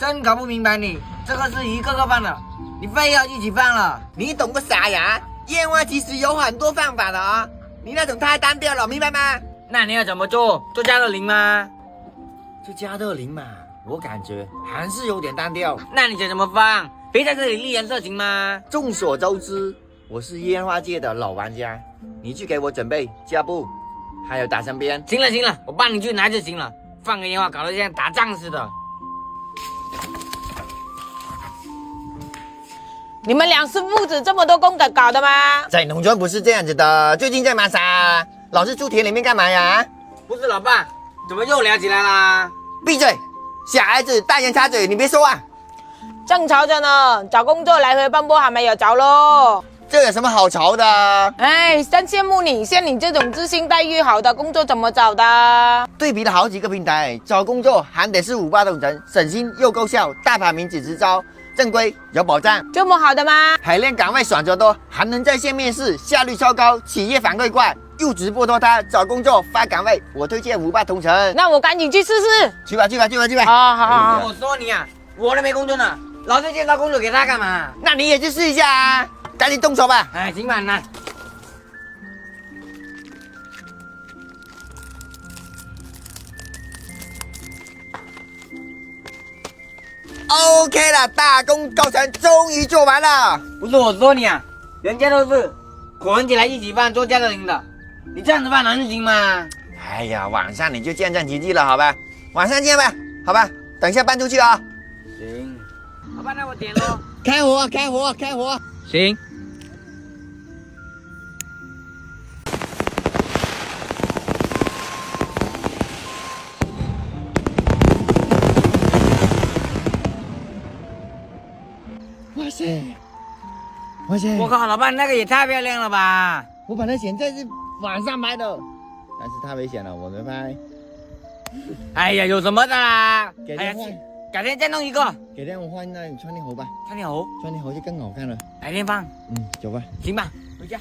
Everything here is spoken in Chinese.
真搞不明白你，这个是一个个放的，你非要一起放了。你懂个啥呀？烟花其实有很多放法的啊、你那种太单调了，明白吗？那你要怎么做？做加热灵吗？这加热灵嘛，我感觉还是有点单调。那你想怎么放？别在这里立颜色行吗？众所周知，我是烟花界的老玩家，你去给我准备架布，还有打身边。行了行了，我帮你去拿就行了。放个烟花搞得像打仗似的。你们俩是父子这么多功课搞的吗？在农村不是这样子的，最近在忙啥？老是住田里面干嘛呀？不是老爸，怎么又聊起来啦？闭嘴！小孩子大言插嘴，你别说啊！正吵着呢，找工作来回奔波还没有着咯。这有什么好吵的？哎，真羡慕你，像你这种资薪待遇好的工作怎么找的？对比了好几个平台，找工作还得是五八同城，省心又高效，大排名只直招，正规有保障，这么好的吗？海量岗位选择多，还能在线面试，效率超高，企业反馈快，又直播拖沓，找工作发岗位，我推荐五八同城。那我赶紧去试试。去吧去吧去吧去吧！好。我说你啊，我都没工作呢，老是介绍工作给他干嘛？那你也去试一下啊！赶紧动手吧！哎，行吧，那。OK 了，大功告成，终于做完了。不是我说你啊，人家都是混起来一起放做加热灵的，你这样子放能行吗？哎呀，晚上你就见证奇迹了，好吧？晚上见吧，好吧？等一下搬出去啊！行，好吧，那我点喽。开火，开火，开火！行。哇塞，哇塞！我靠，老爸，那个也太漂亮了吧！我本来想在这晚上拍的，但是太危险了，我没拍。哎呀，有什么的啦？哎呀改天换，改天再弄一个。改天我换那穿天猴吧，穿天猴，穿天猴就更好看了。改天放，走吧。行吧，回家。